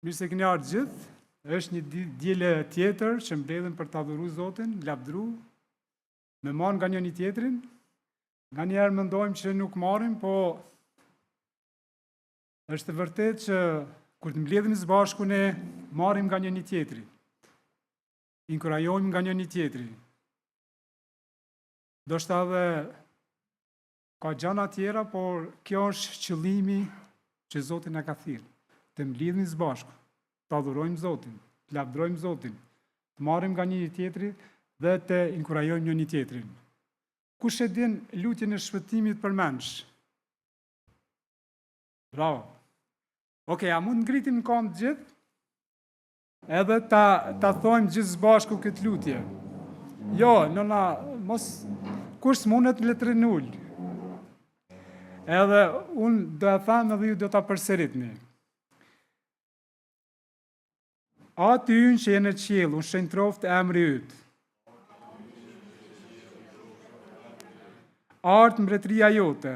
Mirë se keni ardhur gjithë. Është një diele tjetër që mbledhem për të adhuruar Zotin, lavdëru, me marr nga njëri tjetrin. Nganjëherë mendojmë që nuk marrim, po është e vërtetë që kur të mbledhemi së bashku ne marrim nga njëri tjetri. Inkurajojmë nga njëri tjetri. Do shta edhe ka gjëra tjera, por kjo është qëllimi që Zoti na ka thirrë. Të mbledhemi së bashku, të adhurojmë Zotin, të lavdërojmë Zotin, të marrim nga njëri tjetri dhe të inkurajojmë njëri tjetrin. Kush e din lutjen e shpëtimit për mensh? Bravo. Okej, a mund ngritim në kam të gjithë? Edhe ta thojmë gjithë së bashku këtë lutje. Jo, nëna, mos, kush s'mundet letrin ull. Edhe unë do e tham edhe ju do ta përsëritni. Aty ynë që jenë në qiell, unë shenjtroft emri yt. Art mbretëria jote.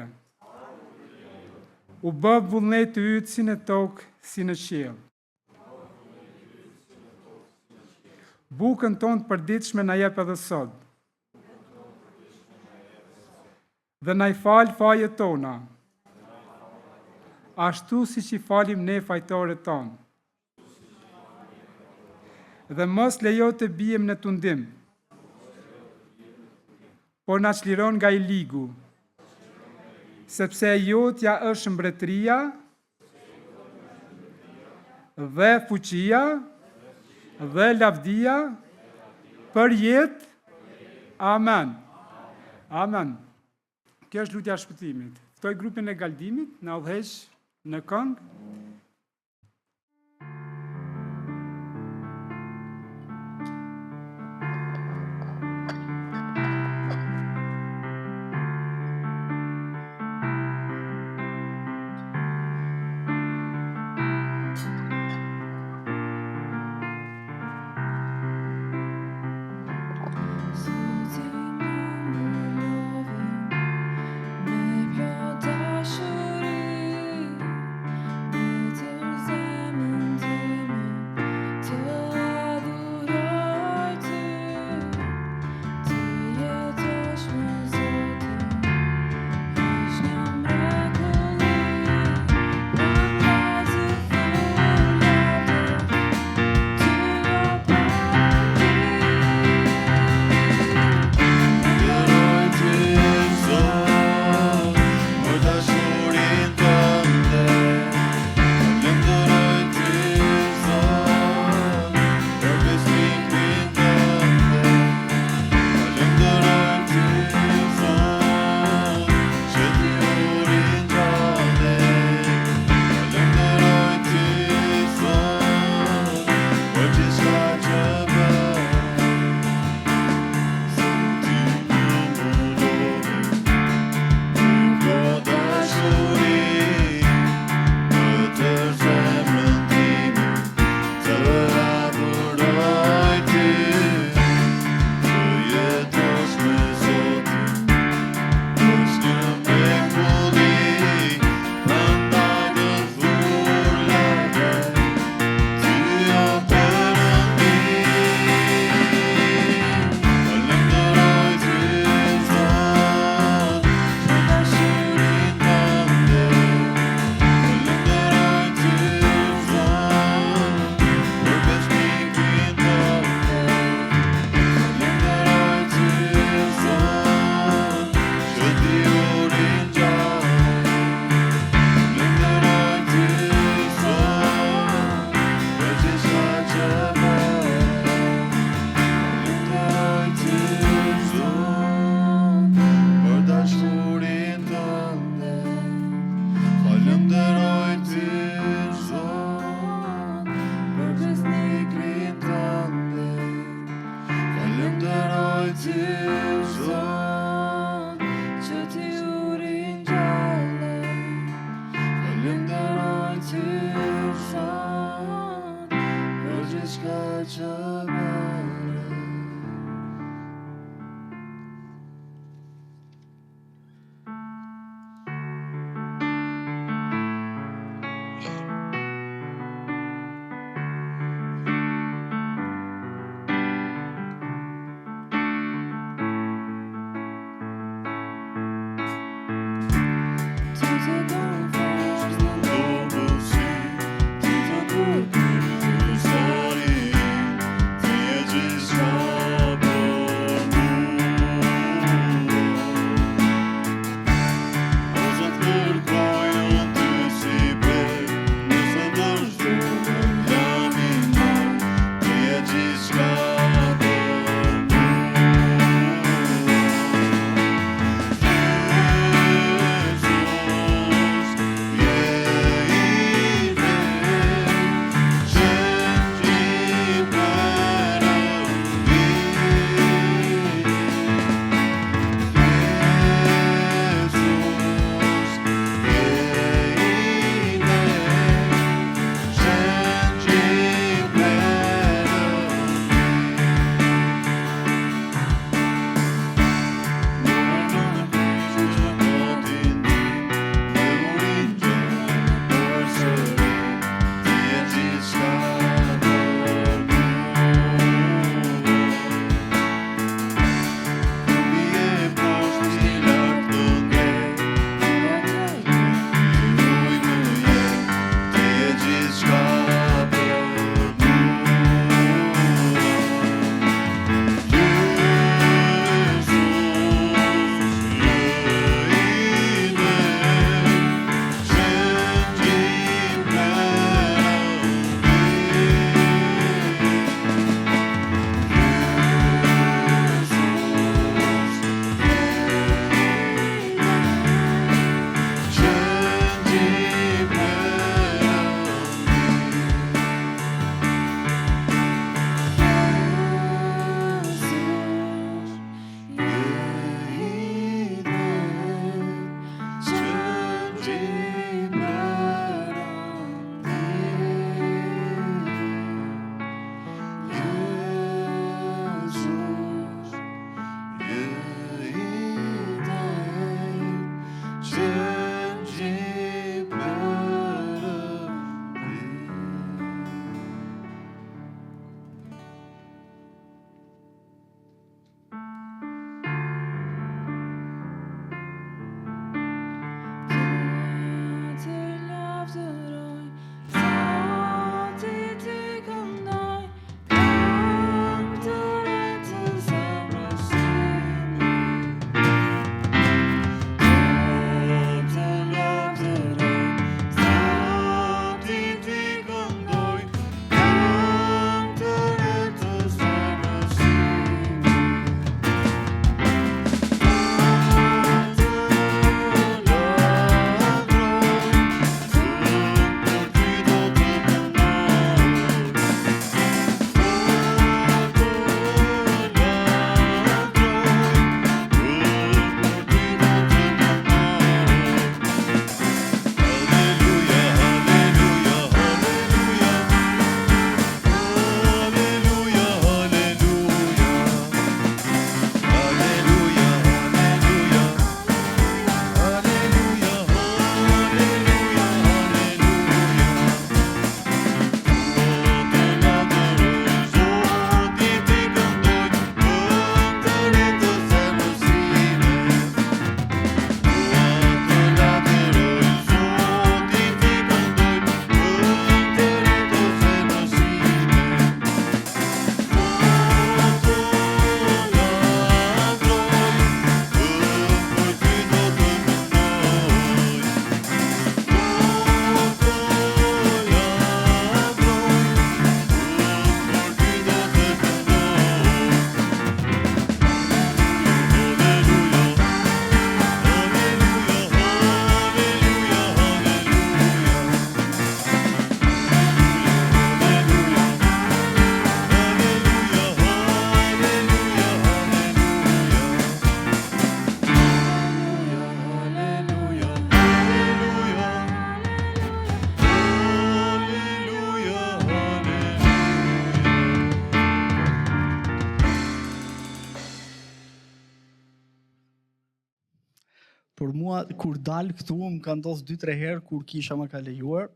U bë vullneti yt si në tokë, si në qiell. Bukën tonë të përditshme na jep edhe sot. Dhe na i fal fajet tona. Ashtu siç i falim ne fajtorët tonë. Dhe mos lejo të bijem në tundim, por na çliron nga i ligu, sepse jotja është mbretëria dhe fuqia dhe lavdia për jetë. Amen. Amen. Kjo është lutja e shpëtimit. Ftoj grupin e galdimit, na udhëheq në këngë. Me Por mua, kur dal këtu, më ka ndodhur 2-3 herë kur kisha më ka lejuar,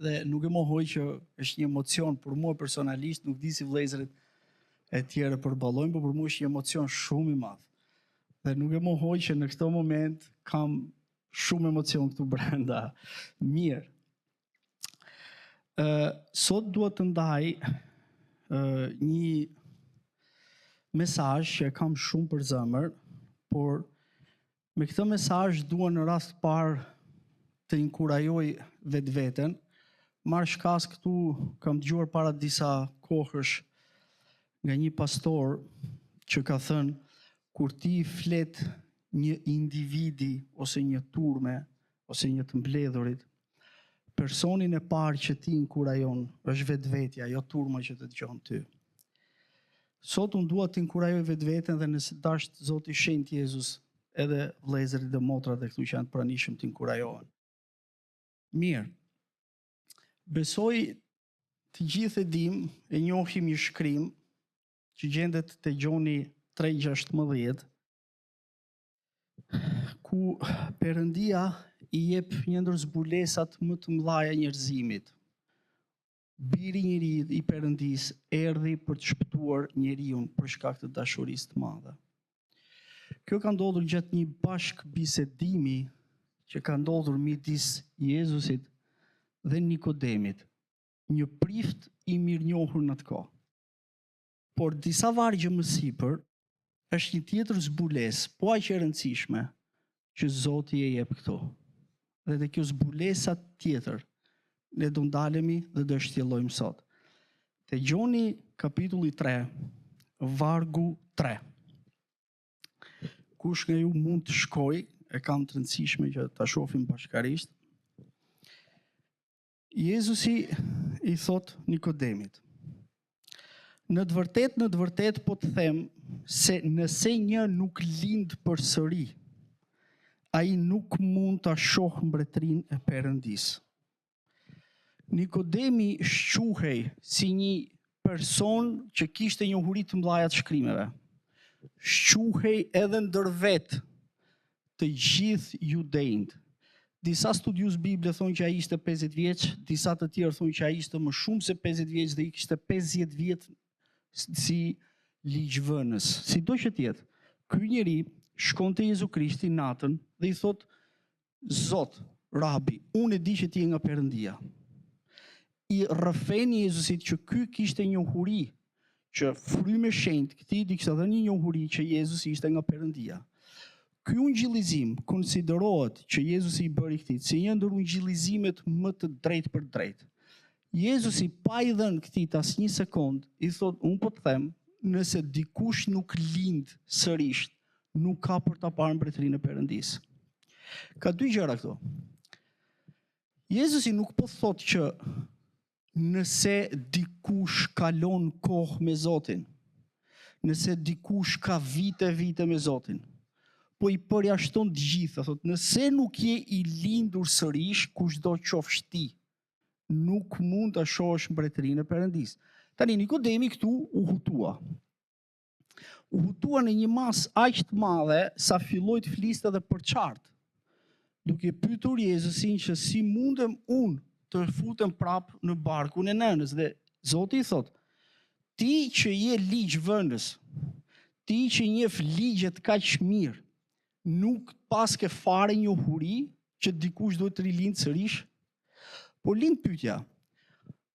dhe nuk e mohoj që është një emocion, për mua personalisht, nuk di si vëllezërit e tjerë përballojnë, por për mua është një emocion shumë i madh. Dhe nuk e mohoj që në këtë moment kam shumë emocion këtu brenda. Mirë. Sot duhet të ndaj një mesazh që e kam shumë për zemër, por me këtë mesazh dua në rast parë të inkurajoj vetveten. Marr shkas këtu kam dëgjuar para disa kohësh nga një pastor që ka thënë kur ti flet një individi ose një turme ose një të mbledhurit, personin e parë që ti inkurajon është vetvetja, jo turma që të dëgjon ty. Sot unë dua të inkurajoj vetveten dhe nëse dasht Zoti Shenjtë Jezus edhe vëllezërit dhe motrat e këtu që janë të pranishëm të inkurajohen. Mirë. Besoj të gjithë e dim, e njohim një shkrim që gjendet te Gjoni 3:16, ku Perëndia i jep një ndër zbulesat më të mëdha njerëzimit. Biri i njeriu i Perëndis erdhi për të shpëtuar njeriu për shkak të dashurisë të madhe. Kjo ka ndodhur gjatë një bashkëbisedimi që ka ndodhur midis Jezusit dhe Nikodemit, një prift i mirënjohur në atë kohë. Por disa vargje më sipër është një tjetër zbulesë, po aq e rëndësishme, që Zoti e jep këtu. Dhe te kjo zbulesa tjetër ne do ndalemi dhe do shtjellojmë sot. Te Gjoni kapitulli 3, vargu 3. Kush nga ju mund të shkoj, e kam të rëndësishme që ta shohim bashkarisht. Jezusi i thot Nikodemit: në të vërtet po të them se nëse një nuk lind përsëri, ai nuk mund ta shohë mbretërinë e Perëndisë. Nikodemi shquhej si një person që kishte njohuri të mëdha të shkrimeve. Shquhej edhe ndërvet të gjithë judejt. Disa studiues Bible thonë që ai ishte 50 vjeç, disa të tjerë thonë që ai ishte më shumë se 50 vjeç dhe i kishte 50 vjet si ligjvënës. Sido që të jetë, ky njeri shkon te Jezu Krishti natën dhe i thot: Zot, Rabi, unë e di që ti je nga Perëndia. I rrëfeni Jezusit që ky kishte njohuri, që frymë e shenjtë këtij i kishte dhënë një njohuri që Jezusi ishte nga Perëndia. Ky ungjillizim konsiderohet që Jezusi i bëri këtij si një ndër ungjillizimet më të drejtë për drejtë. Jezusi pa i dhënë këtij asnjë sekond, i thot: unë po të them, nëse dikush nuk lind sërish, nuk ka për ta parë mbretërinë e Perëndisë. Ka dy gjëra këtu. Jezusi nuk po thot që nëse dikush kalon kohë me Zotin, nëse dikush ka vite me Zotin, po i përjashton të gjitha, thot, nëse nuk je i lindur sërish, kushdo qofsh ti, nuk mund ta shohësh mbretërinë e Perëndisë. Tani Nikodemi këtu u hutua. U hutua në një mas aq të madhe sa filloi të fliste edhe për qartë, duke pyetur Jezusin që si mundem unë të futem prap në barkun e nënës. Dhe Zoti i thot: ti që je ligjvënës, ti që njeh ligjet kaq mirë, nuk paske fare njohuri që dikush duhet të rilind sërish? Po lind pyetja: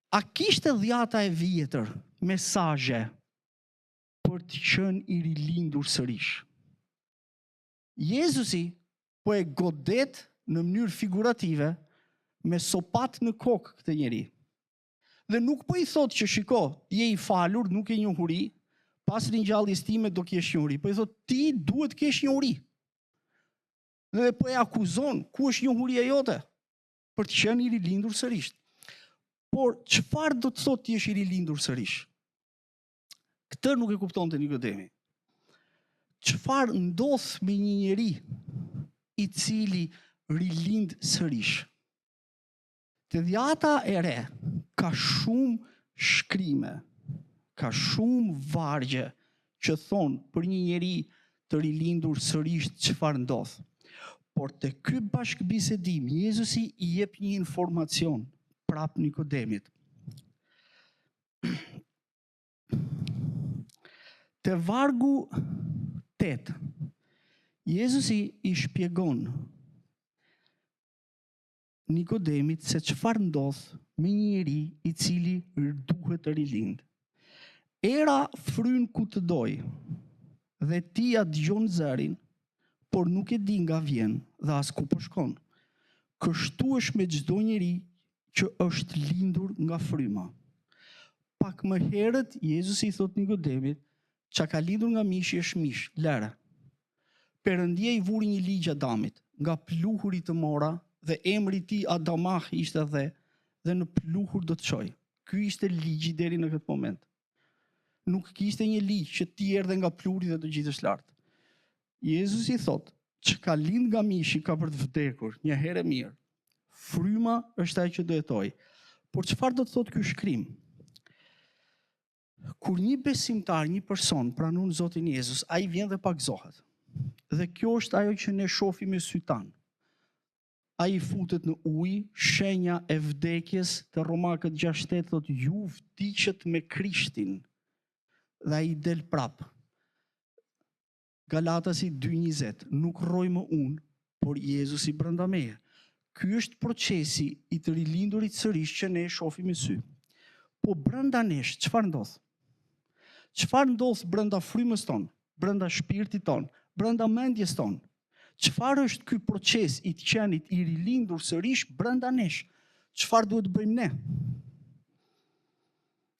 a kishte dhjata e vjetër mesazhe për të qenë i rilindur sërish? Jezusi po e godet në mënyrë figurative me sopat në kokë këtë njeri. Dhe nuk po i thot që shiko, je i falur, nuk e njohuri, pas ringjalljes time do kesh njohuri. Po i thot ti duhet kesh njohuri. Dhe po e akuzon, ku është njohuria jote për të qenë i rilindur sërish. Por çfarë do të thotë ti je i rilindur sërish? Këtë nuk e kuptonte Nikodemi. Çfarë ndodh me një njeri i cili rilind sërish? Te dhjata e re ka shumë shkrime, ka shumë vargje që thonë për një njeri të rilindur sërish çfarë ndodh. Por te ky bashkëbisedim Jezusi i jep një informacion prap Nikodemit. Te vargu 8, Jezusi i shpjegon Nikodemit se çfarë ndodh me një njeri i cili duhet të rilind. Era fryn ku të doj, dhe ti ja dëgjon zërin, por nuk e di nga vjen dhe as ku po shkon. Kështu është me çdo njeri që është lindur nga fryma. Pak më herët Jezusi i thot Nikodemit, çka ka lindur nga mishi është mish, lëre. Perëndia i vuri një ligj Adamit, nga pluhuri të mora, dhe emri i tij Adamah ishte dhe në pluhur do të çoj. Ky ishte ligji deri në këtë moment. Nuk kishte një ligj që ti erdhe nga pluhuri dhe të gjitesh lart. Jezusi thot, çka lind nga mishi ka për të vdekur, një herë mirë. Fryma është ajo që do jetoj. Por çfarë do të thotë ky shkrim? Kur një besimtar, një person pranon Zotin Jezus, ai vjen dhe pagzohet. Dhe kjo është ajo që ne shohim me sy tan. Ai futet në ujë, shenja e vdekjes të Romakët 6:8 thotë ju vdiqët me Krishtin. Dhe ai del prap. Galatasi 2:20, nuk rroj më unë, por Jezusi brenda meje. Ky është procesi i të rilindurit sërish që ne shohim me sy. Po brenda nesh, çfarë ndodh? Çfarë ndodh brenda frymës tonë, brenda shpirtit tonë, brenda mendjes tonë? Çfarë është ky proces i të qenit i rilindur sërish brenda nesh? Çfarë duhet të bëjmë ne?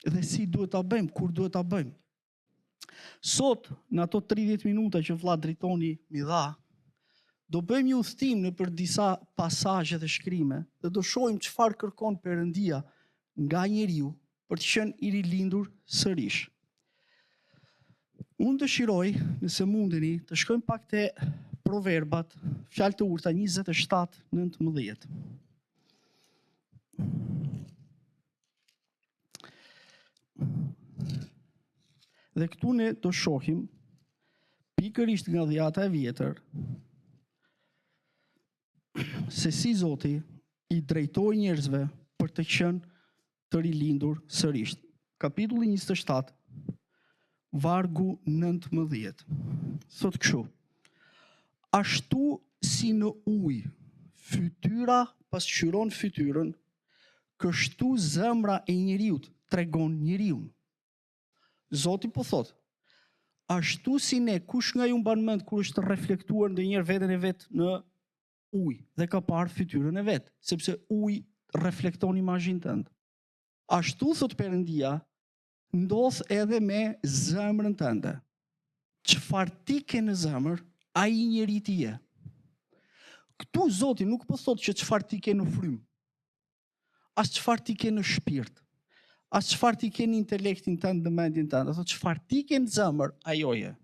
Dhe si duhet ta bëjmë, kur duhet ta bëjmë? Sot, në ato 30 minuta që vlla Dritoni mi dha, do bëjmë një udhtim në për disa pasazhe dhe shkrime dhe do shohim çfarë kërkon Perëndia nga njeriu për të qenë i rilindur sërish. Unë dëshiroj, nëse mundeni, të shkojmë pak te Proverbat, fjalë të urta 27:19. Dhe këtu ne do shohim pikërisht nga dhjata e vjetër se si Zoti i drejtoi njerëzve për të qenë të rilindur sërish. Kapitulli 27, vargu 19. Thot kështu: ashtu si në ujë fytyra pasqyron fytyrën, kështu zemra e njeriut tregon njeriun. Zoti po thot, ashtu si ne, kush nga ju mban mend kur është reflektuar ndonjëherë veten e vet në ujë dhe ka parë fytyrën e vet, sepse uji reflekton imazhin tënd. Ashtu thot Perëndia, ndodh edhe me zemrën tënde. Çfarë ti ke në zemër, ai njeri ti je. Këtu Zoti nuk po thot që çfarë ti ke në frymë, as çfarë ti ke në shpirt, as çfarë ti ke në intelektin tënd dhe mendjen tënd, thot çfarë ti ke në zemër, ajo je.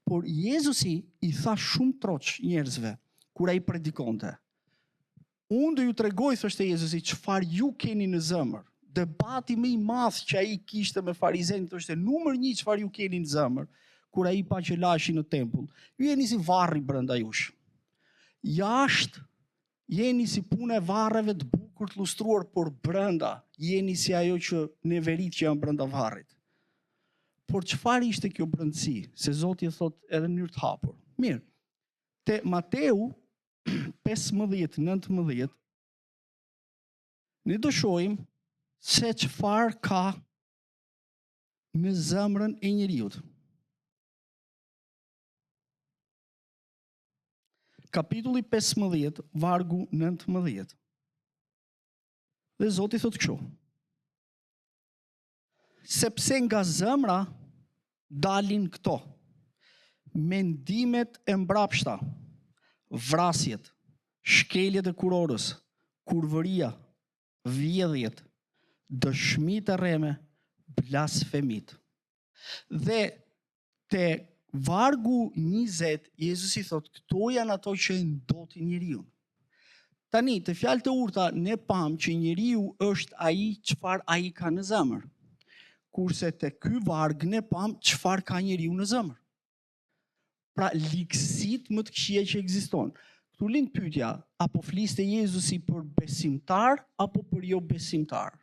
Por Jezusi i tha shumë troç njerëzve kur ai predikonte. Unë do ju tregoj, thoshte Jezusi, çfarë ju keni në zemër. Debati më i madh që ai kishte me farizenët ishte numër 1 çfarë ju keni në zemër, kur ai pa që lashin në tempull. Ju jeni si varri brenda jush. Jashtë jeni si punë e varreve të bukur të lustruar, por brenda jeni si ajo që neverit që janë brenda varrit. Por çfarë ishte kjo brendësi? Se Zoti e thot edhe në mënyrë të hapur. Mirë. Te Mateu 15:19 ne do shohim se çfarë ka në zemrën e njeriut. Kapitulli 15, vargu 19. Dhe Zoti thot kështu: sepse nga zemra dalin këto: mendimet e mbrapshta, vrasjet, shkeljet e kurorës, kurvëria, vjedhjet, dëshmitë e rreme, blasfemit. Dhe te vargu 20, Jezusi thot, këto janë ato që ndotin njeriu. Tani, të fjalë të urta, ne pam që njeriu është ai çfarë ai ka në zemër. Kurse te ky varg ne pam çfarë ka njeriu në zemër. Pra, likësit më të këqija që ekziston. Këtu lind pyetja, apo fliste Jezusi për besimtar apo për jo besimtar?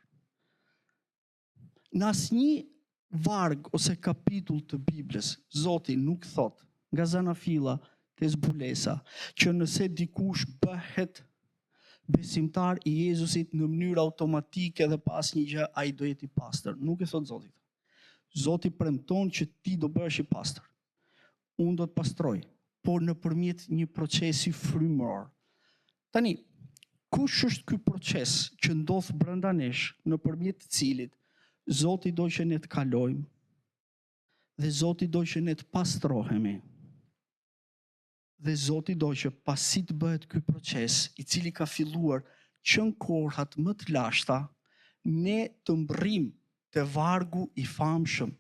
Në asnjë varg ose kapitull të Biblës, Zoti nuk thot nga zanafilla te zbulesa që nëse dikush bëhet besimtar i Jezusit në mënyrë automatike dhe pas një gjë ai do jeti pastër. Nuk e thot Zoti. Zoti premton që ti do bëhesh i pastër. Unë do të pastroj, por nëpërmjet një procesi frymëror. Tani, kush është ky proces që ndodh brenda nesh, nëpërmjet të cilit Zoti do që ne të kalojmë dhe Zoti do që ne të pastrohemi. Dhe Zoti do që pasi të bëhet ky proces, i cili ka filluar që në kohrat më të lashta, ne të mbërrim të vargu i famshëm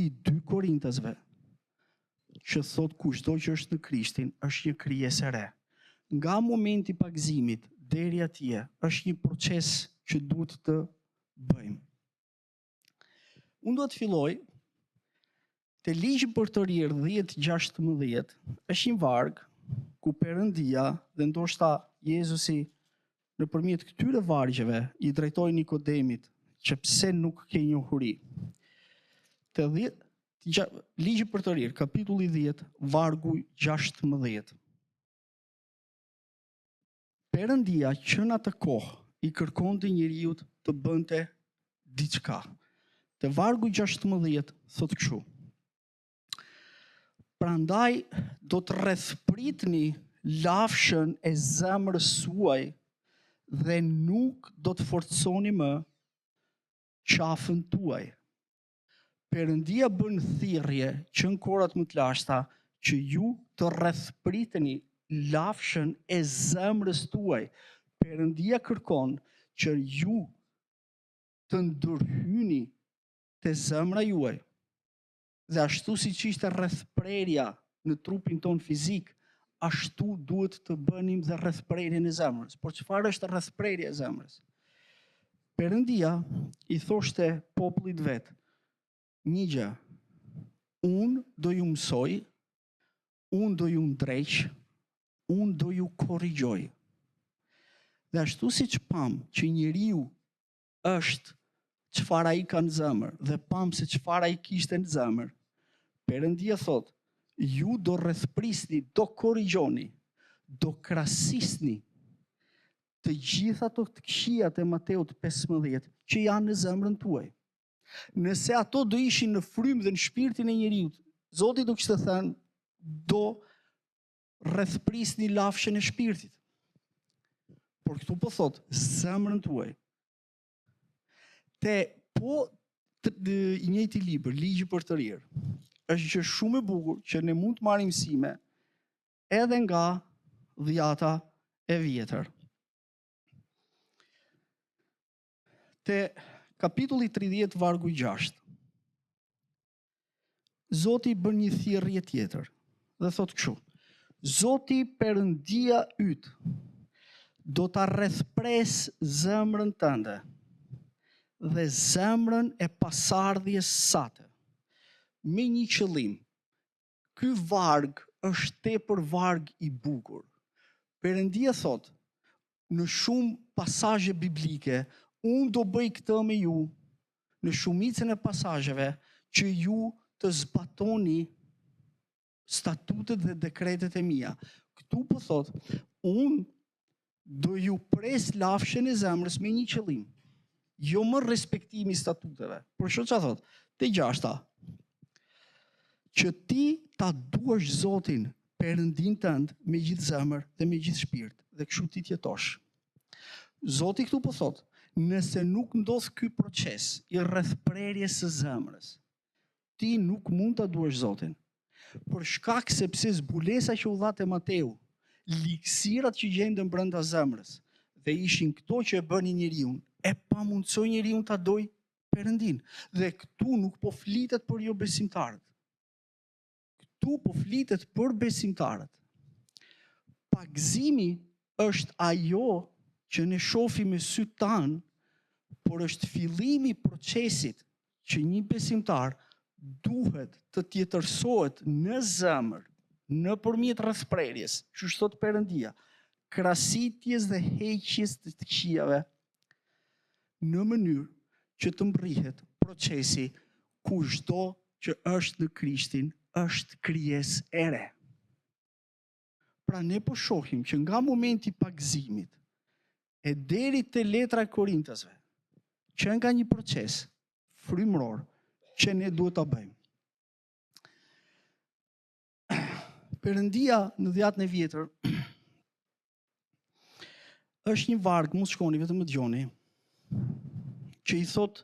i 2 Korintasve, që thot kushdo që është në Krishtin është një krijesë e re. Nga momenti i pagëzimit deri atje është një proces që duhet të bëjmë. Unë do të filloj te ligji për të rirë 10:16 është një varg ku Perëndia dhe ndoshta Jezusi nëpërmjet këtyre vargjeve i drejtoi Nikodemit që pse nuk ke njohuri. Ligji për të rirë, kapitulli 10, vargu 16. Perëndia që në atë kohë i kërkonte njeriu të bënte diçka. Te vargu 16 thotë kështu: Prandaj do të rrethpritni lafshën e zemrës suaj dhe nuk do të forconi më qafën tuaj. Perëndia bën thirrje që në kohrat më të lashta që ju të rrethpriteni lafshën e zemrës tuaj. Perëndia kërkon që ju të ndërhyni te zemra juaj. Dhe ashtu siç ishte rrethprerja në trupin ton fizik, ashtu duhet të bënim dhe rrethprerjen e zemrës. Por çfarë është rrethprerja e zemrës? Perëndia i thoshte popullit vet: një gjë, unë do ju mësoj, unë do ju ndreq, unë do ju korrigjoj. Dhe ashtu siç pam që njeriu është çfarë ai ka në zemër dhe pam se çfarë ai kishte në zemër, Perëndia thot: ju do rrethprisni, do korrigjoni, do krasisni të gjitha ato të këqijat e Mateut 15 që janë në zemrën tuaj. Nëse ato do ishin në frymë dhe në shpirtin e njeriu, Zoti do kishte thënë: do rrethprisni lafshën e shpirtit. Por këtu po thot zemrën tuaj. I njëjti libër, ligji për të rirë, është që shumë e bukur që ne mund të marrim mësime edhe nga dhjata e vjetër. Te kapitulli 30 vargu 6. Zoti bën një thirrje tjetër dhe thot kështu: Zoti Perëndia yt do ta rrethpres zemrën tënde dhe zemrën e pasardhjes sate me një qëllim. Ky varg është tepër varg i bukur. Perëndia thot në shumë pasazhe biblike: unë do bëj këtë me ju, në shumicën e pasazheve, që ju të zbatoni statutet dhe dekretet e mia. Këtu po thot, unë do ju pres lafshën e zemrës me një qëllim. Jo më respektimi statuteve. Por çfarë thot? Te 6. Që ti ta duash Zotin, Perëndin tënd, me gjithë zemër dhe me gjithë shpirt, dhe kështu ti të jetosh. Zoti këtu po thot, nëse nuk ndodh ky proces i rrethprerjes së zemrës, ti nuk mund ta duash Zotin. Për shkak sepse zbulesa që u dha te Mateu, liksirat që gjenden brenda zemrës, dhe ishin këto që e bënin njeriu, e pamundsoi njeriu ta doj Perëndin. Dhe këtu nuk po flitet për jo besimtarët. Këtu po flitet për besimtarët. Pagëzimi është ajo që ne shohim me syt tanë, por është fillimi i procesit që një besimtar duhet të tjetërsohet në zemër, nëpërmjet rrethprerjes, që thot Perëndia, krasitjes dhe heqjes të këqijave, në mënyrë që të mbërrihet procesi ku çdo që është në Krishtin është krijesë e re. Pra ne po shohim që nga momenti i pagëzimit e deri te letra e Korintasve, që nga një proces frymëror që ne duhet ta bëjmë. Perëndia në 10 e vjetër është një varg, mos shkoni vetëm më dëgjoni, që i thot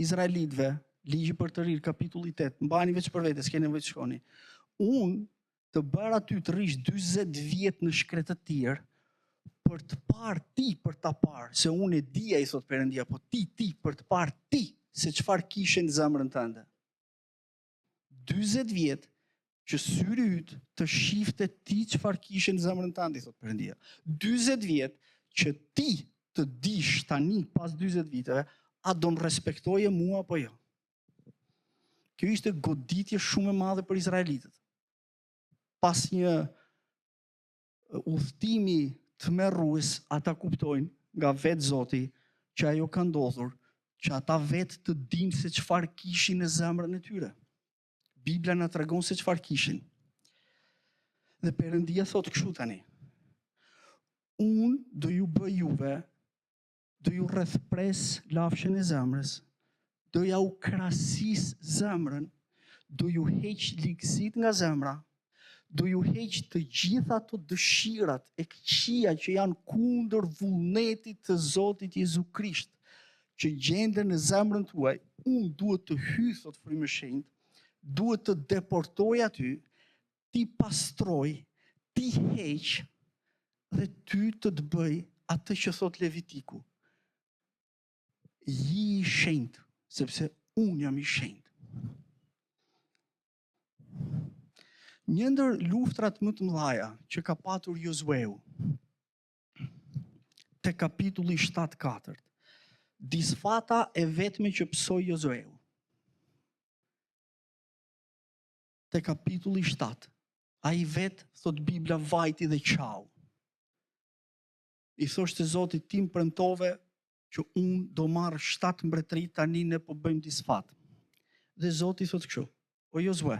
izraelitëve, ligji për të rirë, kapitulli 8, mbani veç për vete, s'ke nevojë të shkoni. Unë të bëra ty të rish 40 vjet në shkretë të tjerë, për të parë ti për ta parë, se unë e dija, i thot Perëndia, po ti për të parë ti se çfarë kishe në zemrën tënde. 40 vjet që syri yt të shifte ti çfarë kishe në zemrën tënde, i thot Perëndia. 40 vjet që ti të dish tani pas 40 viteve, a do më respektoje mua apo jo. Kjo ishte goditje shumë e madhe për izraelitët. Pas një udhtimi të merrues, ata kuptojnë nga vetë Zoti që ajo ka ndodhur, që ata vetë të dinë se çfarë kishin në zemrën e tyre. Bibla na tregon se çfarë kishin. Dhe Perëndia thotë kështu tani: unë do ju bëj juve, do ju rrethpres lafshën e zemrës, do ja u krasis zemrën, do ju heq ligësit nga zemra, do ju heq të gjitha ato dëshirat e këqija që janë kundër vullnetit të Zotit Jezu Krisht, që gjenden në zemrën tuaj. Unë duhet të hyj, thot Frymë e Shenjtë, duhet të deportoj aty, ti pastroj, ti heq, dhe ty të të bëj atë që thot Levitiku. Ji i shenjtë, sepse unë jam i shenjtë. Një ndër luftrat më të mëdha që ka patur Josueu, te kapitulli 7-4, disfata e vetme që psoi Josueu. Te kapitulli 7, ai vet, thot Bibla, vajti dhe qau. I thoshte Zotit, ti më premtove që unë do marr 7 mbretëri, tani ne po bëjmë disfat. Dhe Zoti thot kështu: o Josue,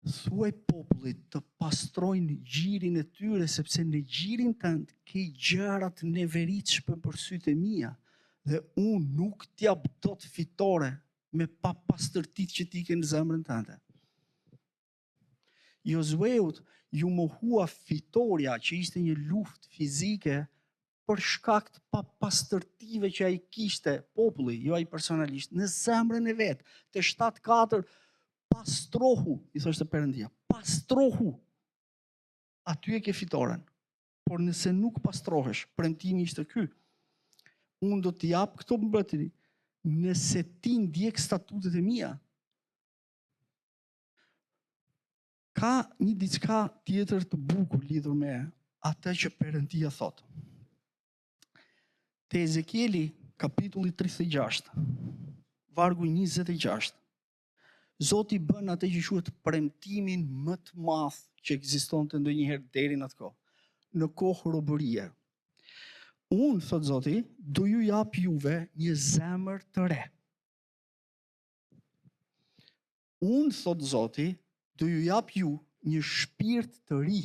thuaj popullit të pastrojnë gjirin e tyre, sepse në gjirin tënd ke gjëra të neveritshme për sytë e mia, dhe unë nuk t'jap dot fitore me pa pastërtitë që ti ke në zemrën tënde. Josueut ju mohua fitoria, që ishte një luftë fizike, për shkak të papastërtive që ai kishte, populli, jo ai personalisht, në zemrën e vet. Te 7-4, pastrohu, i thoshte Perëndia, pastrohu. Aty e ke fitoren. Por nëse nuk pastrohesh, premtimi ishte ky: unë do t'i jap këto mbretëri nëse ti ndjek statutet e mia. Ka një diçka tjetër të bukur lidhur me atë që Perëndia thot. Te Ezekieli, kapitulli 36, vargu 26, Zoti bën atë që quhet premtimin më të madh që ekzistonte ndonjëherë deri në atë kohë, në kohë robërie. Unë, thot Zoti, do ju jap juve një zemër të re. Unë, thot Zoti, do ju jap ju një shpirt të ri,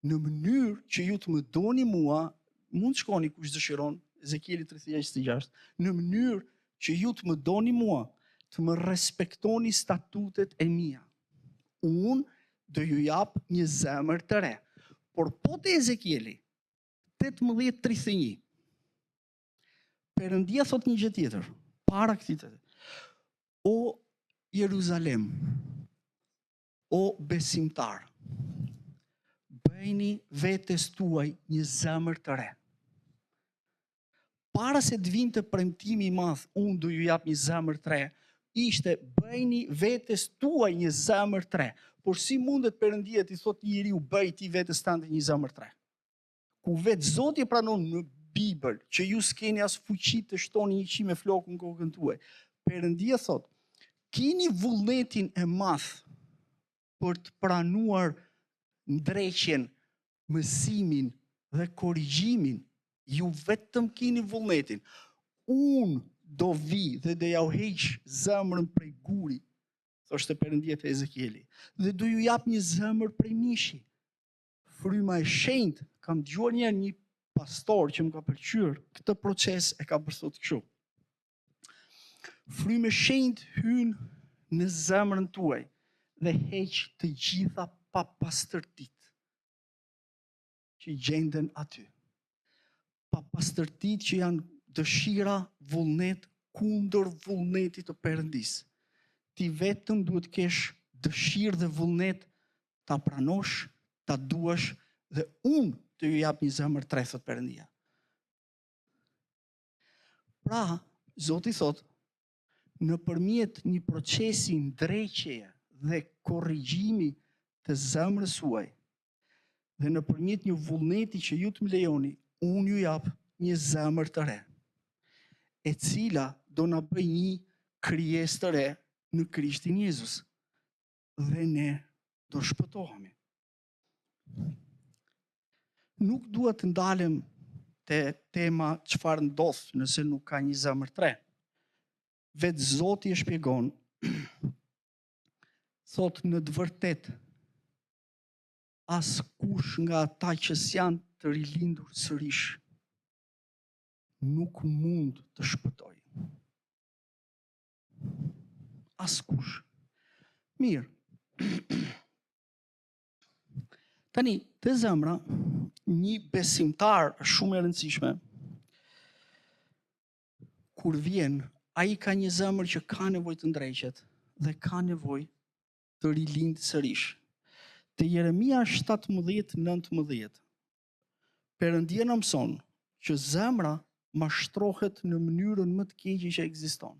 në mënyrë që ju të më doni mua, mund të shkoni kush dëshiron, Ezekieli 36, në mënyrë që ju të më doni mua, të më respektoni statutet e mia. Unë do ju jap një zemër të re. Por po te Ezekieli 18:31, Perëndia thot një gjë tjetër, para këtij të: o Jeruzalem, o besimtar, bëjni vetes tuaj një zemër të re. Para se të vinte premtimi i madh, unë do ju jap një zemër të re, ishte bëjni vetes tuaj një zemër të re. Por si mundet Perëndia t'i thotë një njeriu bëj ti vetes tënde një zemër të re? Ku vetë Zoti pranon në Bibël që ju s'keni as fuqi të shtoni një qi me flokun në kokën tuaj. Perëndia thotë, keni vullnetin e madh për të pranuar ndreqjen, mësimin dhe korrigjimin. Ju vetëm keni vullnetin. Unë do vi dhe do ja u heq zemrën prej guri, thoshte Perëndia te Ezekieli, dhe do ju jap një zemër prej mishi. Fryma e shenjtë, kam dëgjuar një pastor që më ka pëlqyer këtë proces e ka përthot kështu. Fryma e shenjtë hyn në zemrën tuaj dhe heq të gjitha papastërtitë që gjenden aty. Papastërtitë që janë dëshira vullnet kundër vullnetit të Perëndis. Ti vetëm duhet kesh dëshirë dhe vullnet ta pranosh, ta duash dhe unë të ju jap një zemër tre, thot Perëndia. Pra, Zoti thot, nëpërmjet një procesi ndreqeje dhe korrigjimi të zemrës suaj dhe nëpërmjet një vullneti që ju të më lejoni, unë ju jap një zemër të re, e cila do na bëj një krijesë të re në Krishtin Jezus dhe ne do shpëtohemi. Nuk dua të ndalem te tema çfarë ndodh nëse nuk ka një zemër tre. Vetë Zoti e shpjegon, thot në të vërtet, askush nga ata që s'janë të rilindur sërish nuk mund të shpëtojë. Askush. Mirë. Tani, të zemra, një besimtar shumë e rëndësishme, kur vjen, ai ka një zemër që ka nevojë të ndreqet dhe ka nevojë të rilindë sërish. Te Jeremia 17:19, Perëndia na mëson që zemra mashtrohet në mënyrën më të keqe që ekziston.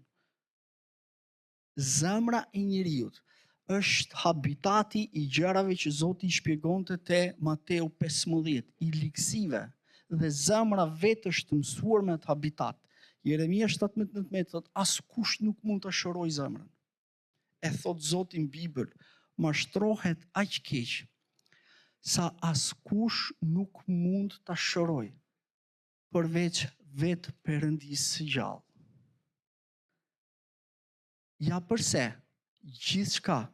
Zemra e njeriut është habitati i gjërave që Zoti i shpjegonte te Mateu 15, i liksive, dhe zemra vetë është mësuar me atë habitat. Jeremia 17:19 thot, askush nuk mund të shërojë zemrën. E thot Zoti në Bibël, mashtrohet aq keq sa askush nuk mund ta shërojë përveç vetë Perëndisë së gjallë. Ja përse gjithçka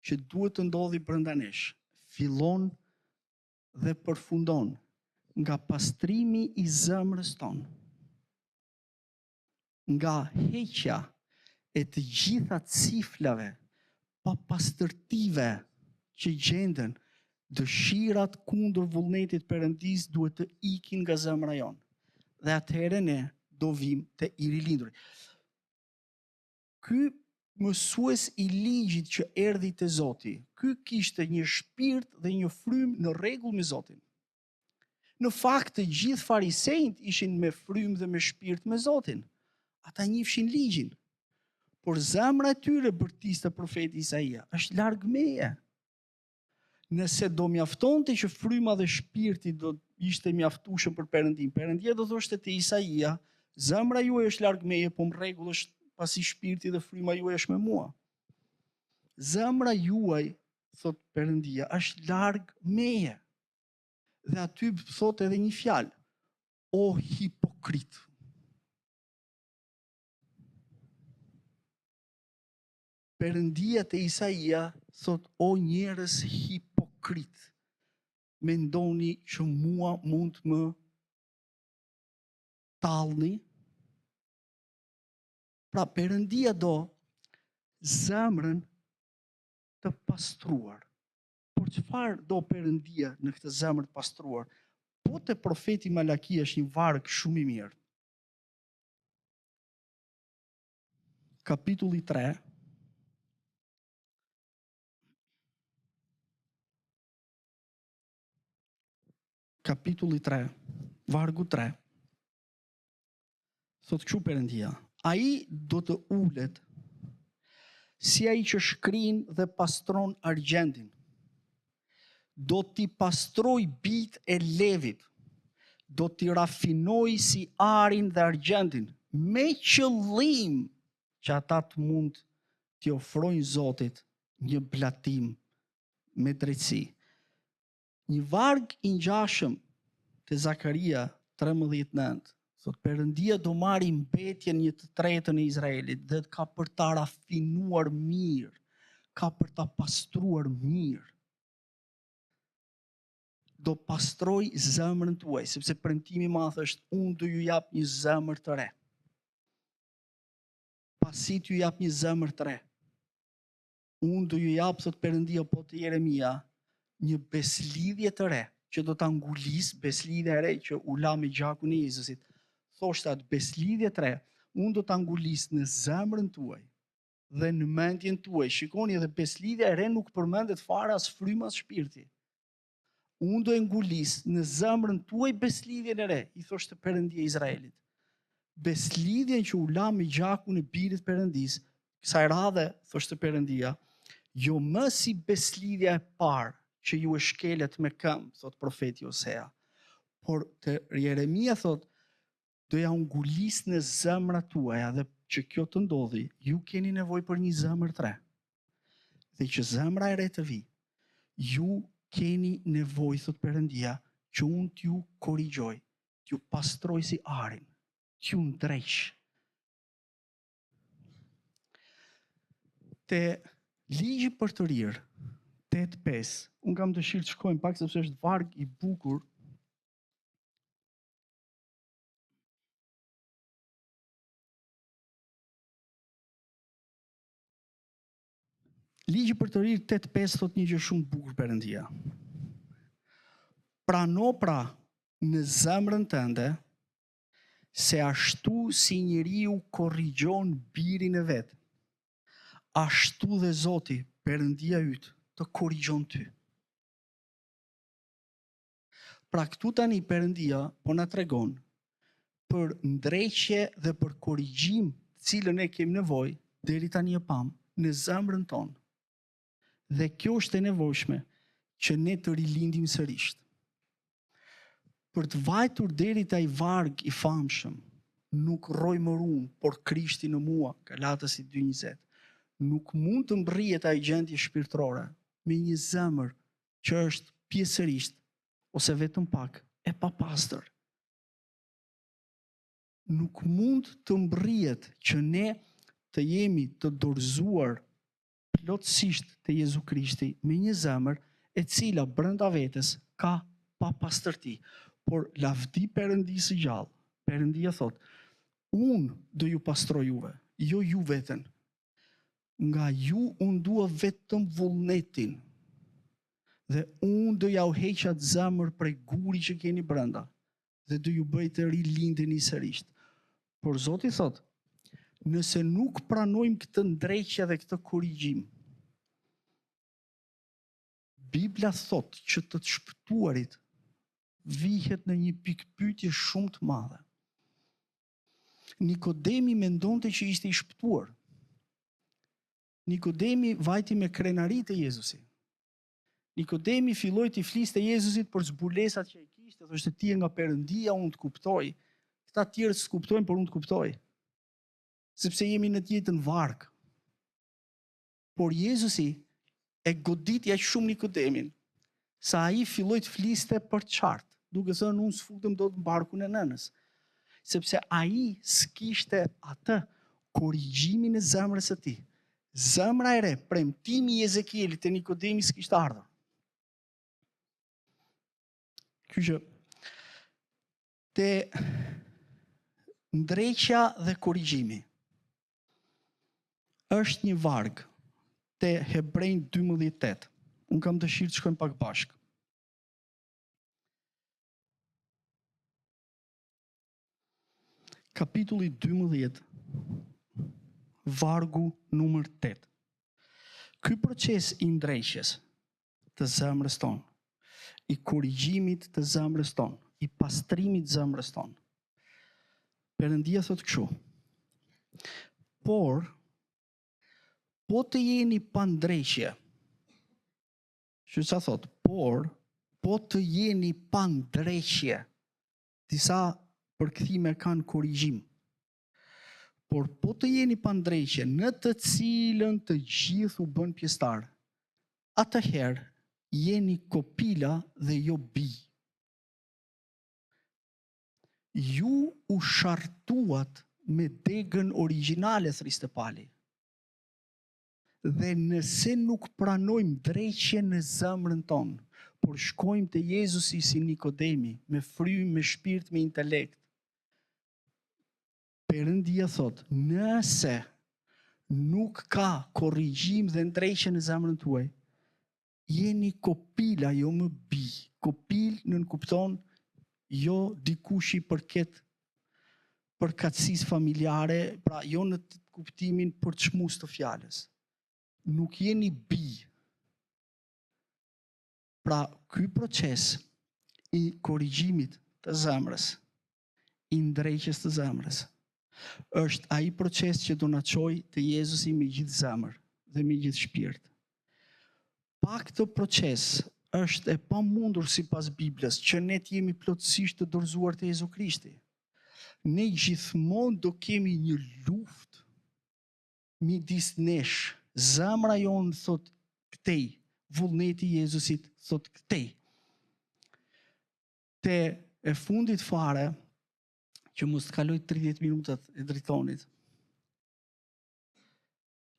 që duhet të ndodhi brenda nesh fillon dhe përfundon nga pastrimi i zemrës tonë, nga heqja e të gjitha ciflave papastërtive që gjenden. Dëshirat kundër vullnetit Perëndis duhet të ikin nga zemra jonë. Dhe atëherë ne do vim te i rilindur. Ky mësues i ligjit që erdhi te Zoti, ky kishte një shpirt dhe një frymë në rregull me Zotin. Në fakt, të gjithë farisejt ishin me frymë dhe me shpirt me Zotin. Ata njihshin ligjin. Por zemra e tyre, bërtiste profeti Isaia, është larg meje. Nëse do mjaftonte që fryma dhe shpirti do ishte mjaftueshëm për Perëndin, Perëndia do thoshte te Isaia, zemra juaj është larg meje, po në rregull është pasi shpirti dhe fryma juaj është me mua. Zemra juaj, thot Perëndia, është larg meje. Dhe aty thot edhe një fjalë, o hipokrit. Perëndia te Isaia thot, o njerëz hipokrit, mendoni që mua mund të më tallni? Pra Perëndia do zemrën të pastruar. Por çfarë do Perëndia në këtë zemër të pastruar? Po te profeti Malakia është një varg shumë i mirë. Kapitulli 3, kapitulli 3, vargu 3, thot kështu Perëndia, ai do të ulet si ai që shkrin dhe pastron argjendin, do t'i pastroj bijt e levit, do t'i rafinoj si arin dhe argjendin, me qëllim që ata të mund t'i ofrojnë Zotit një blatim me drejtësi. Një varg i ngjashëm te Zakaria 13:9, thot Perëndia do marrë mbetjen një të tretën e Izraelit dhe ka për ta rafinuar mirë, ka për ta pastruar mirë. do pastroj zemrën tuaj, sepse premtimi i madh është unë do ju jap një zemër të re. Pasi t'ju jap një zemër të re, unë do ju jap, thot Perëndia, po te Jeremia, një beslidhje të re, që do ta ngulis, beslidhja e re që u la me gjakun e Jezusit. Thoshte atë beslidhje të re, unë do ta ngulis në zemrën tuaj dhe në mendjen tuaj. Shikoni, edhe beslidhja e re nuk përmendet fare as fryma as shpirti. Unë do e ngulis në zemrën tuaj beslidhjen e re, i thoshte Perëndia Izraelit. Beslidhjen që u la me gjakun e birit Perëndis, kësaj radhe, thoshte Perëndia, jo më si beslidhja e parë që ju e shkelet me këmbë, thot profeti Osea, por te Jeremia thot, do ja ngulis në zemrat tuaja, dhe që kjo të ndodhi, ju keni nevojë për një zemër të re. Dhe që zemra e re të vi, ju keni nevojë, thot Perëndia, që unë t'ju korrigjoj, t'ju pastroj si arin, t'ju ndreq. Te ligji për të rirë, 8:5, unë kam dëshirë të shkojmë pak sepse është varg i bukur. Ligji për të rirë 8:5 thot një gjë shumë bukur Perëndia. Prano pra në zemrën tënde se ashtu si njeriu korrigjon birin e vet, ashtu dhe Zoti, Perëndia yt, të korrigjon ty. Pra këtu tani Perëndia po na tregon për ndreqje dhe për korrigjim, cilën e kemi nevojë, deri tani e pam, në zemrën tonë. Dhe kjo është e nevojshme që ne të rilindim sërish. Për të vajtur deri te ai varg i famshëm, nuk rroj më unë, por Krishti në mua, Galatësi 2:20. Nuk mund të mbërrihet ai gjendje shpirtërore me një zemër që është pjesërisht ose vetëm pak e papastër. Nuk mund të mbërrihet që ne të jemi të dorëzuar plotësisht te Jezu Krishti me një zemër e cila brenda vetes ka papastërti. Por lavdi Perëndisë së gjallë, Perëndia thot, unë do ju pastroj juve, jo ju veten. Nga ju unë dua vetëm vullnetin, dhe unë do ja u heq atë zemër prej guri që keni brenda, dhe do ju bëj të rilindeni sërish. Por Zoti thot, nëse nuk pranojmë këtë ndreqje dhe këtë korrigjim, Bibla thot që të shpëtuarit vihet në një pikpyetje shumë të madhe. Nikodemi mendonte që ishte i shpëtuar. Nikodemi vajti me krenarit e Jezusit. Nikodemi filloi të fliste Jezusit për zbulesat që ai kishte, thoshte ti je nga Perëndia, unë të kuptoj. Këta të tjerë s'kuptojnë, por unë të kuptoj. Sepse jemi në të njëjtën varg. Por Jezusi e goditi aq shumë Nikodemin, sa ai filloi të fliste për qartë, duke thënë unë s'futem dot në barkun e nënës. Sepse ai s'kishte atë korrigjimin e zemrës së tij. Zemra e re, premtimi i Ezekielit te Nikodemi s'kishte ardhur. Kështu që te ndreqja dhe korrigjimi është një varg te Hebrejnë 12:8. Unë kam dëshirë të shkojmë pak bashkë. Kapitulli 12, vargu numër 8. Ky proces i ndreqjes të zemrës tonë, i korrigjimit të zemrës tonë, i pastrimit të zemrës tonë. Perëndia thot kështu: por po të jeni pa ndreqje. Që sa thot? Por po të jeni pa ndreqje. Disa përkthime kanë korrigjim. Por po të jeni pa ndreqje, në të cilën të gjithë u bën pjesëtar, atëherë jeni kopila dhe jo bi. Ju u shartuat me degën origjinale, thriste Pali. Dhe nëse nuk pranojmë ndreqje në zemrën tonë, por shkojmë te Jezusi si Nikodemi, me frymë, me shpirt, me intelekt. Perëndia thot, nëse nuk ka korrigjim dhe ndrejshje në zemrën tuaj, jeni kopila, jo më bi. Kopil nënkupton jo dikush i përket përkatësisë familjare, pra jo në kuptimin për çmus të fjalës. Nuk jeni bi. Pra, ky proces i korrigjimit të zemrës, i ndrejqjes të zemrës, është ai proces që do na çojë te Jezusi me gjithë zemër dhe me gjithë shpirt. Pa këtë proces është e pamundur sipas Biblës që ne të jemi plotësisht të dorëzuar te Jezu Krishti. Ne gjithmonë do kemi një luftë midis nesh. Zemra jonë thot këtej, vullneti i Jezusit thot këtej. Te e fundit fare, që mos të kaloj 30 minutat e drejtonit.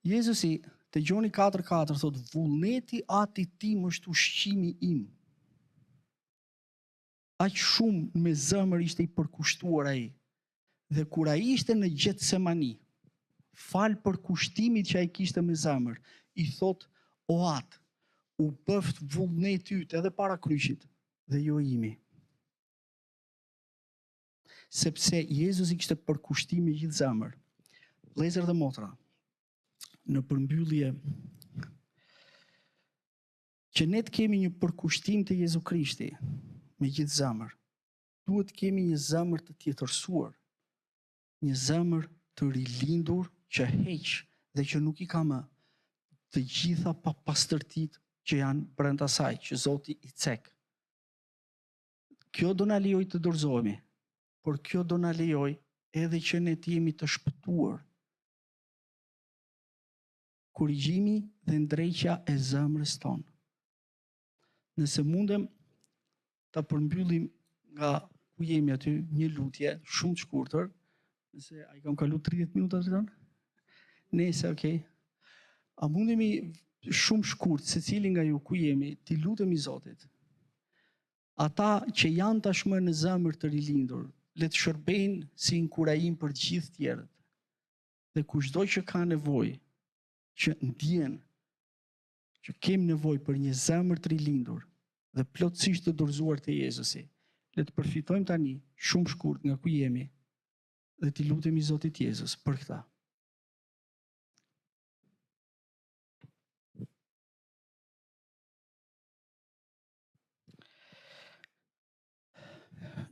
Jezusi te Gjoni 4:4 thot, vullneti ati tim është ushqimi im. Aq shumë me zemër ishte i përkushtuar ai. Dhe kur ai ishte në Getsemani, fal për kushtimit që ai kishte me zemër, i thot, o atë, u bëft vullneti yt edhe para kryqit dhe jo imi. Sepse Jezusi kishte përkushtim me gjithë zemër. Vëllezër dhe motra, në përmbyllje, që ne të kemi një përkushtim te Jezu Krishti me gjithë zemër, duhet të kemi një zemër të tjetërsuar, një zemër të rilindur që heq dhe që nuk i ka më të gjitha papastërtitë që janë brenda saj, që Zoti i cek. Kjo do na lejoj të dorëzohemi, por kjo do na lejoj edhe që ne të jemi të shpëtuar. Korrigjimi dhe ndrejqja e zemrës tonë. Nëse mundem ta përmbyllim nga ku jemi aty një lutje shumë të shkurtër, nëse ai kam kalu 30 minuta të tonë? Nëse, okay. A mundemi shumë shkurt, secili nga ju ku jemi, t'i lutemi Zotit. Ata që janë tashmë në zemër të rilindur, le të shërbejnë si inkurajim për gjithë tjerët. Dhe kushdo që ka nevojë, që ndjen që kemi nevojë për një zemër të rilindur dhe plotësisht të dorëzuar te Jezusi, le të përfitojmë tani shumë shkurt nga ku jemi dhe t'i lutemi Zotit Jezus për këtë.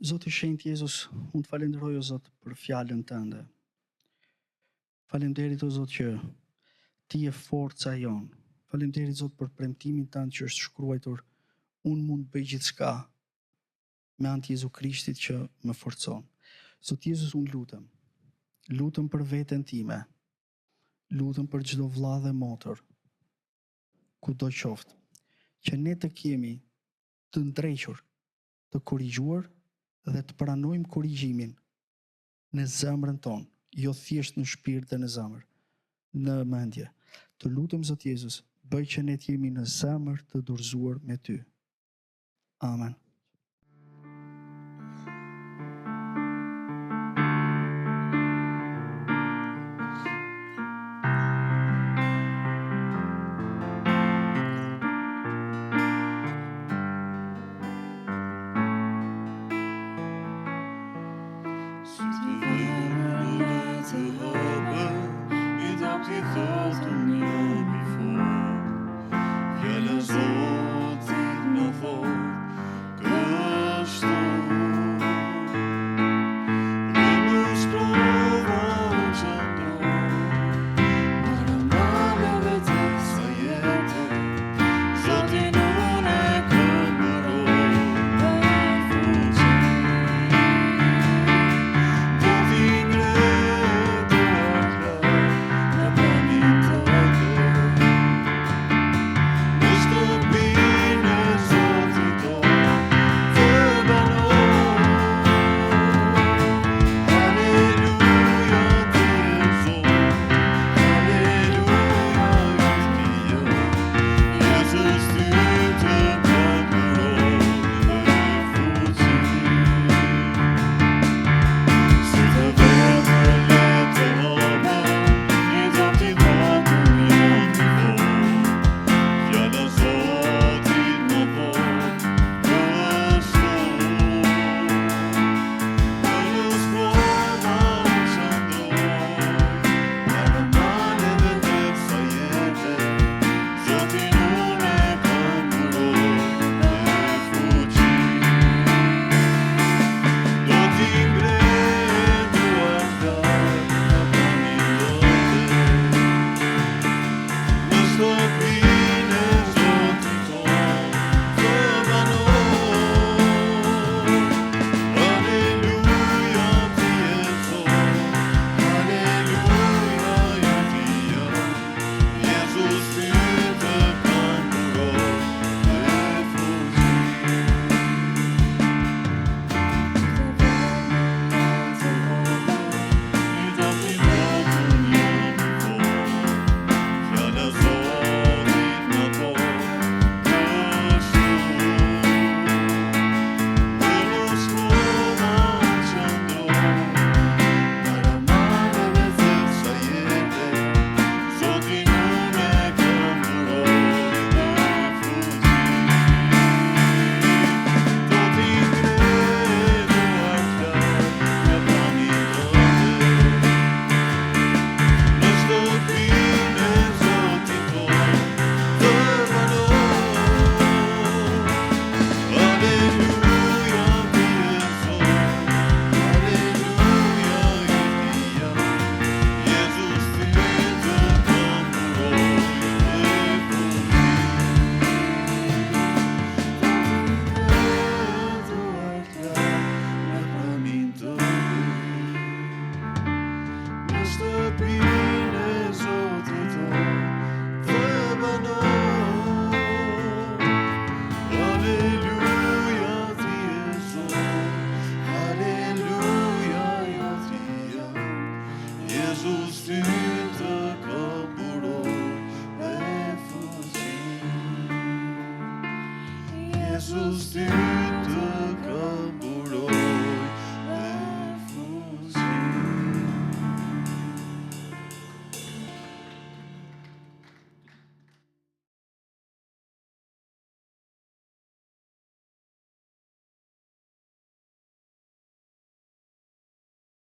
Zoti shenjtë Jezus, unë të falenderoj o Zot për fjalën tënde. Faleminderit o Zot që ti je forca jonë. Faleminderit Zot për premtimin tënd që është shkruar, unë mund të bëj gjithçka me anë të Jezu Krishtit që më forcon. Zot Jezus, unë lutem për veten time. Lutem për çdo vëlla dhe motër, kudo qoftë, që ne të kemi të ndrejqur, të korrigjuar dhe të pranojmë korrigjimin në zemrën tonë, jo thjesht në shpirt dhe në zemër, në mendje. Të lutem Zot Jezus, bëj që ne të jemi në zemër të dorëzuar me ty. Amen.